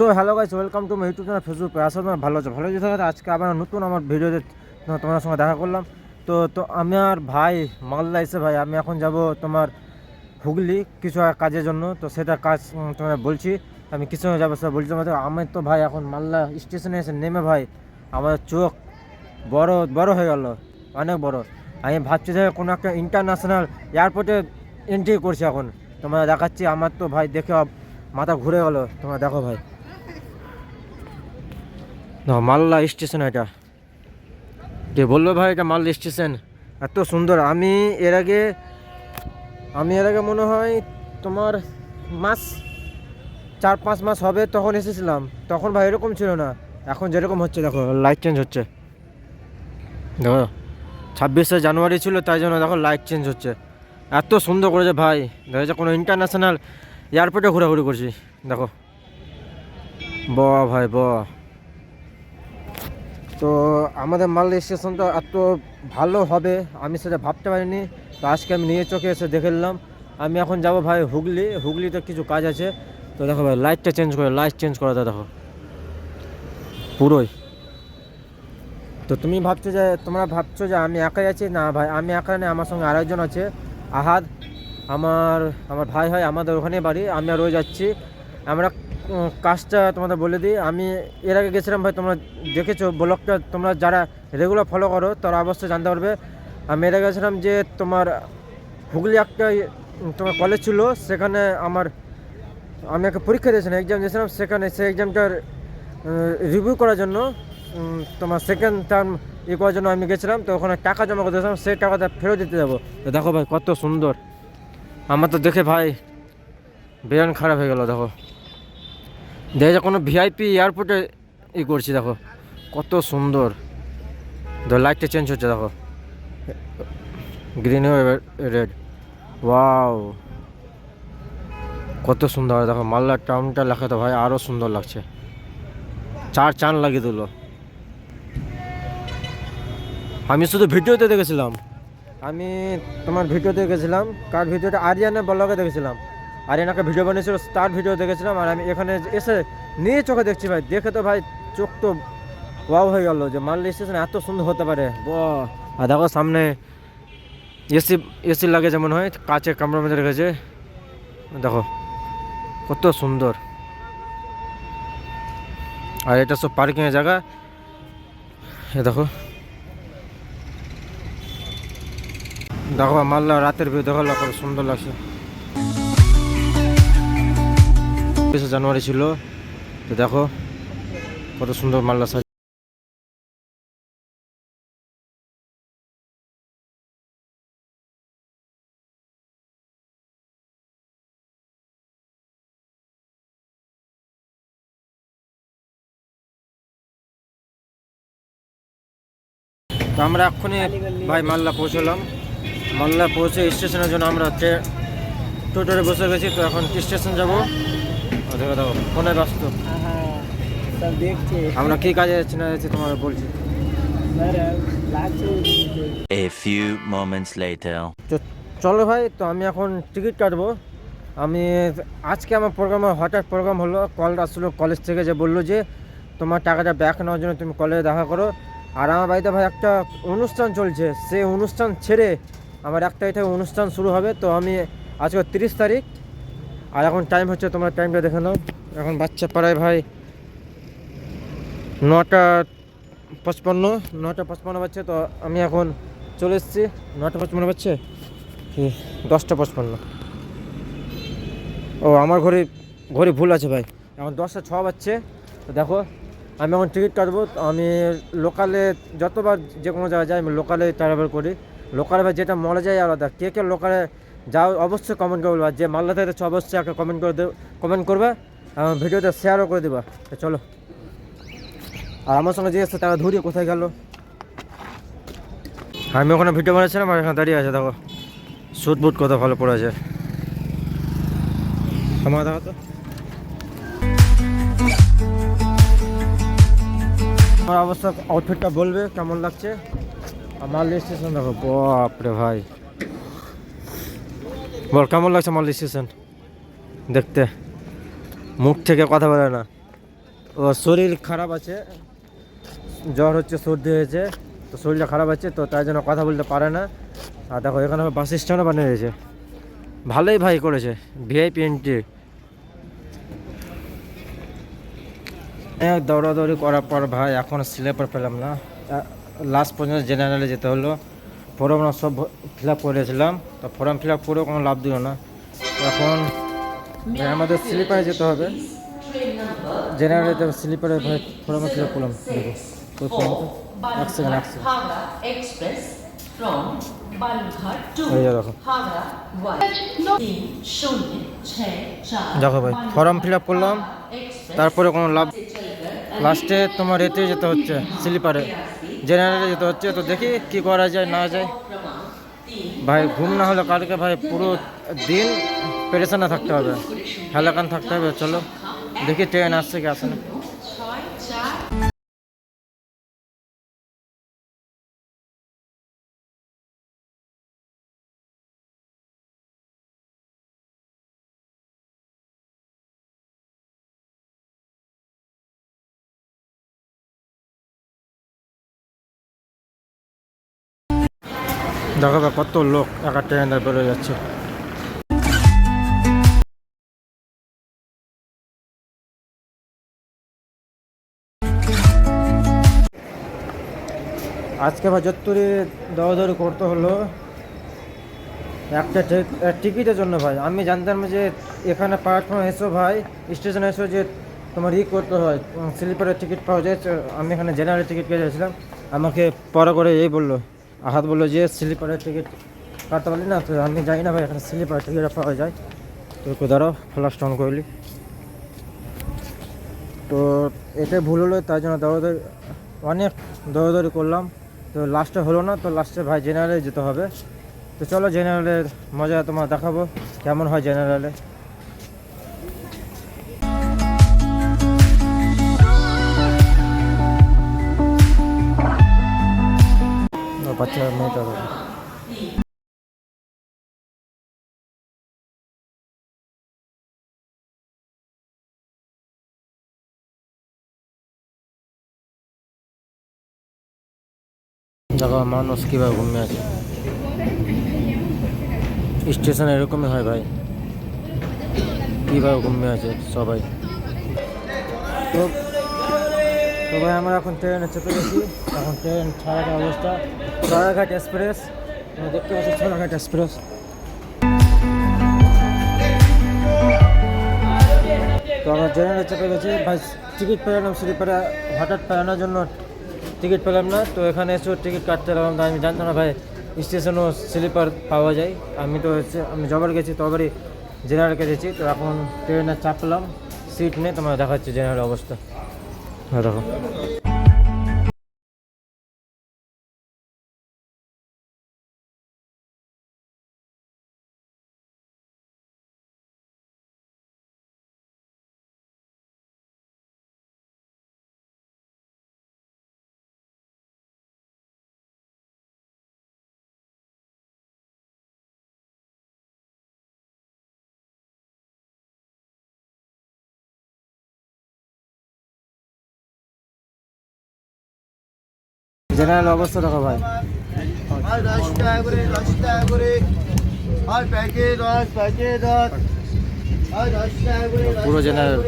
So hello guys, welcome to my YouTube channel Facebook page. আসলে ভালো আছে থাকে আজকে আবার নতুন আমার ভিডিওতে তোমার সঙ্গে দেখা করলাম। তো আমার ভাই মালদা এসে ভাই আমি এখন যাব তোমার হুগলি কিছু কাজের জন্য। তো সেটা কাজ তোমার বলছি, আমি কিছু যাবো সেটা বলছি তোমাদের। আমি তো ভাই এখন মালদা স্টেশনে এসে নেমে ভাই আমার চোখ বড় বড় হয়ে গেল, অনেক বড়। আমি ভাবছি যে কোনো একটা ইন্টারন্যাশনাল এয়ারপোর্টে এন্ট্রি করছি এখন। তোমরা দেখাচ্ছি, আমার তো ভাই দেখে মাথা ঘুরে গেল। তোমরা দেখো ভাই, মালদা স্টেশন। এটা কে বললো ভাই এটা মালদা স্টেশন? এত সুন্দর। আমি এর আগে মনে হয় তোমার মাস 4-5 মাস হবে তখন এসেছিলাম। তখন ভাই এরকম ছিল না, এখন যেরকম হচ্ছে দেখো, লাইট চেঞ্জ হচ্ছে। দেখো 26শে জানুয়ারি ছিল, তাই জন্য দেখো লাইট চেঞ্জ হচ্ছে। এত সুন্দর করেছে ভাই, দেখা যাচ্ছে কোনো ইন্টারন্যাশনাল এয়ারপোর্টে ঘোরাঘুরি করছি। দেখো ভাই তো আমাদের মালদা স্টেশনটা এত ভালো হবে আমি সেটা ভাবতে পারিনি। তো আজকে আমি নিজের চোখে এসে দেখে নিলাম। আমি এখন যাব ভাই হুগলিতে কিছু কাজ আছে। তো দেখো ভাই লাইট চেঞ্জ করে দাও, দেখো পুরোই। তো তোমরা ভাবছো যে আমি একাই আছি, না ভাই আমি একা নেই, আমার সঙ্গে আরেকজন আছে, আহাদ। আমার আমার ভাই হয়, আমাদের ওখানে বাড়ি। আমি আর রয়ে যাচ্ছি আমরা। কাজটা তোমাদের বলে দিই, আমি এর আগে গেছিলাম ভাই, তোমরা দেখেছো ব্লগটা, তোমরা যারা রেগুলার ফলো করো তারা অবশ্যই জানতে পারবে। আমি এর আগে গেছিলাম যে তোমার হুগলি একটা তোমার কলেজ ছিল, সেখানে আমি একটা পরীক্ষা দিয়েছিলাম, এক্সাম দিয়েছিলাম। সেখানে সেই এক্সামটার রিভিউ করার জন্য তোমার সেকেন্ড টার্ম করার জন্য আমি গেছিলাম। তো ওখানে টাকা জমা করে দিয়েছিলাম, সেই টাকাটা ফেরত দিতে যাবো। তো দেখো ভাই কত সুন্দর, আমার তো দেখে ভাই বেয়ান খারাপ হয়ে গেল। দেখো দেখে কোনো ভিআইপি এয়ারপোর্টে করছি, দেখো কত সুন্দর। লাইটটা চেঞ্জ হচ্ছে, দেখো গ্রিন রেড, ওয়াও কত সুন্দর। দেখো মালদা টাউনটা লেখা তো ভাই আরও সুন্দর লাগছে, চান লাগিয়ে দিল। আমি শুধু ভিডিওতে দেখেছিলাম, আমি তোমার ভিডিওতে গেছিলাম। কার ভিডিওটা? আরিয়ানা ব্লগে দেখেছিলাম, আরিয়ানাকে ভিডিও বানিয়েছিল, তার ভিডিও দেখেছিলাম। আর আমি এখানে এসে নিয়ে চোখে দেখছি ভাই, দেখে তো ভাই চোখ তো ওয়াও হয়ে গেল যে মালদা স্টেশন এত সুন্দর হতে পারে। আর দেখো সামনে এসি লাগে যেমন হয়, কাচের কামড়ার মধ্যে রেখেছে। দেখো কত সুন্দর। আর এটা সব পার্কিংয়ের জায়গা। দেখো মালদা রাতের ভিউ দেখো, কত সুন্দর লাগছে। 26শে জানুয়ারি ছিল, তো দেখো কত সুন্দর মালদা সাজ। তো আমরা এক্ষুনি ভাই মালদা পৌঁছলাম। মালদা পৌঁছে স্টেশনের জন্য আমরা টোটোরে বসে গেছি। তো এখন স্টেশন যাবো। দেখো দেখো ফোনে ব্যস্ত, আমরা কি কাজে যাচ্ছি না যাচ্ছি তোমার বলছি। A few moments later. তো চলো ভাই, তো আমি এখন টিকিট কাটবো। আমি আজকে আমার হঠাৎ প্রোগ্রাম হলো, কল আসলো কলেজ থেকে, যে বললো যে তোমার টাকাটা ব্যাক নেওয়ার জন্য তুমি কলেজে দেখা করো। আর আমার বাড়িতে ভাই একটা অনুষ্ঠান চলছে, সেই অনুষ্ঠান ছেড়ে আমার 1 তারিখ থেকে অনুষ্ঠান শুরু হবে। তো আমি আজকে 30 তারিখ, আর এখন টাইম হচ্ছে, তোমার টাইমটা দেখে নাও। এখন বাচ্চা পাড়ায় ভাই 9:55 বাজছে। তো আমি এখন চলে এসেছি। 9:55 বাজছে কি 10:55? ও আমার ঘড়ি ভুল আছে ভাই, এখন 10:06 বাজছে। তো দেখো আমি এখন টিকিট কাটবো। আমি লোকালে যতবার যে কোনো জায়গায় যাই, আমি লোকালে ট্রাভেল করি। লোকালে ভাই যেটা মজা যায় আলাদা। কে লোকালে যাও অবশ্যই কমেন্ট করে বলবা, যে মালদা থেকে অবশ্যই একটা কমেন্ট করবে, ভিডিওতে শেয়ারও করে দেবা। তো চলো, আর আমার সঙ্গে যে এসছে তারা ধরিয়ে কোথায় গেল। আমি ওখানে ভিডিও বানাচ্ছিলাম, আর এখানে দাঁড়িয়ে আছে। দেখো স্যুট বুট কত ভালো পড়ে আছে। আমার দেখো তো আমার অবস্থা, আউটফিটটা বলবে কেমন লাগছে। মালদা স্টেশন দেখো, বাপরে ভাই বল কেমন লাগছে মালদা স্টেশন দেখতে? মুখ থেকে কথা বলে না, ও শরীর খারাপ আছে, জ্বর হচ্ছে, সর্দি হয়েছে, তো শরীরটা খারাপ আছে, তো তাই জন্য কথা বলতে পারে না। আর দেখো এখানে বাস স্ট্যান্ডও বানিয়ে দিয়েছে, ভালোই ভাই করেছে, ভিআইপি এন্ট্রি। দৌড়াদৌড়ি করার পর ভাই এখন স্লিপার পেলাম না, লাস্ট পর্যন্ত জেনারেলে যেতে হলো। ফর্ম সব ফিল আপ করেছিলাম, তো ফর্ম ফিল আপ করেও কোনো লাভ দিল না। এখন ভাই আমাদের স্লিপারে যেতে হবে, জেনারেলে স্লিপারে ভাই ফর্ম ফিল আপ করলাম। দেখো তো এক সেকেন্ড এই যে দেখো, দেখো ভাই ফর্ম ফিল আপ করলাম, তারপরে কোনো লাভ, লাস্টে তোমার এতে যেতে হচ্ছে স্লিপারে, জেনারেলে যেতে হচ্ছে। তো দেখি কি করা যায় না যায় ভাই, ঘুম না হলে কালকে ভাই পুরো দিন পেরেশানে থাকতে হবে, হালাকান থাকতে হবে। চলো দেখি ট্রেন আসছে কি আসে না। দেখো ভাই কত লোক একটা ট্রেনে বেরোয় যাচ্ছে। আজকে ভাই যতরি দৌড়াদৌড়ি করতে হলো একটা টিকিটের জন্য ভাই। আমি জানতাম যে এখানে প্ল্যাটফর্মে এসো ভাই, স্টেশনে এসো যে তোমার করতে হয়, স্লিপারের টিকিট পাওয়া যায়। আমি এখানে জেনারেল টিকিট কেটেছিলাম, আমাকে পরে করে এই বললো, আহাত বললো যে স্লিপারের টিকিট কাটতে পারলি না। তো আমি জানি না ভাই এখানে স্লিপারের টিকিট পাওয়া যায়। তো একটু দাঁড়াও, ফ্লাশ অন করলি, তো এটাই ভুল হলো, তাই জন্য দৌড়াদৌড়ি অনেক দৌড়াদৌড়ি করলাম, তো লাস্টে হলো না। তো লাস্টে ভাই জেনারেলে যেতে হবে। তো চলো জেনারেলের মজা তোমার দেখাবো কেমন হয় জেনারেলে। বাচ্চা মেয়েটা দেখো মানুষ কীভাবে ঘুমিয়ে আছে, স্টেশনে এরকমই হয় ভাই, কীভাবে ঘুমিয়ে আছে সবাই। তো তো ভাই আমরা এখন ট্রেনে চেপে গেছি, এখন ট্রেন ছাড়ার অবস্থা। সরাঘাট এক্সপ্রেস, দেখতে পাচ্ছি সরাঘাট এক্সপ্রেস। তো আমরা ট্রেনে চেপে গেছি ভাই, টিকিট পেলাম স্লিপারে, হঠাৎ পেলানোর জন্য টিকিট পেলাম না। তো এখানে এসে টিকিট কাটতে লাগলাম, তো আমি জানতাম না ভাই স্টেশনও স্লিপার পাওয়া যায়। আমি তো হচ্ছে আমি যবার গেছি তবারই জেনারেল কেটেছি। তো এখন ট্রেনে চাপলাম, সিট নেই, তোমার দেখাচ্ছি জেনারেল অবস্থা। হ্যাঁ দেখো, জেনারেল অবস্থা দেখো ভাই, পুরো জেনারেল।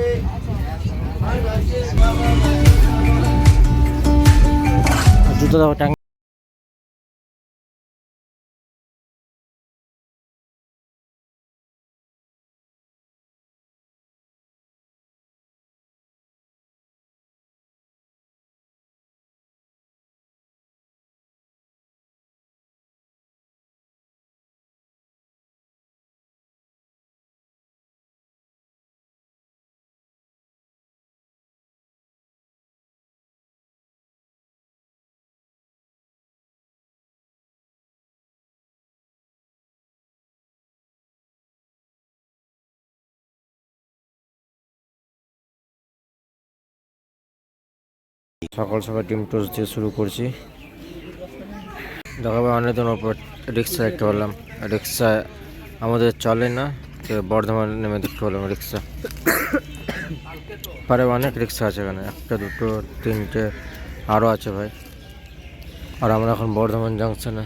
জুতো দেখো ট্যাঙ্ক। সকাল সকাল ডিম টোস্ট দিয়ে শুরু করছি। দেখাবো অনেকদিন ওপর রিক্সা দেখতে পেলাম, রিক্সা আমাদের চলে না, তো বর্ধমান নেমে দেখতে পেলাম রিক্সা। পারে অনেক রিক্সা আছে এখানে, একটা দুটো তিনটে আরও আছে ভাই। আর আমরা এখন বর্ধমান জাংশনে।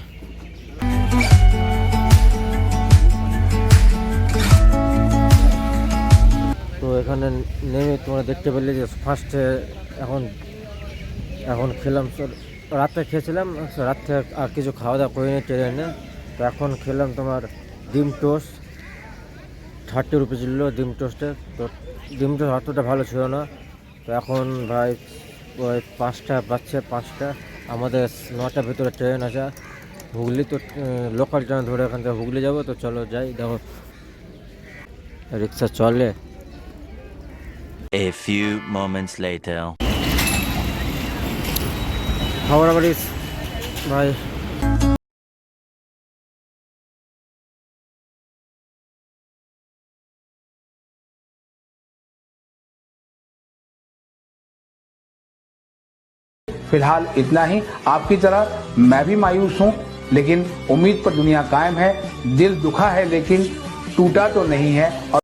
তো এখানে নেমে তোমরা দেখতে পেলে যে ফার্স্টে এখন এখন খেলাম, রাত্রে খেয়েছিলাম, রাত্রে আর কিছু খাওয়া দাওয়া করিনি ট্রেনে। তো এখন খেলাম তোমার ডিম টোস্ট, 30 রুপিস ছিল ডিম টোস্টে। তো ডিম টোস্ট অতটা ভালো ছিল না। তো এখন ভাই ওই 5টা বাজছে, 5টা, আমাদের 9টার ভিতরে ট্রেন আছে হুগলি। তো লোকাল ট্রেন ধরে এখান থেকে হুগলি যাবো। তো চলো যাই, দেখো রিক্সা চলে। A few moments later. Howrah bridge ভাই। फिलहाल इतना ही। आपकी तरह मैं भी मायूस हूं, लेकिन उम्मीद पर दुनिया कायम है। दिल दुखा है लेकिन टूटा तो नहीं है। और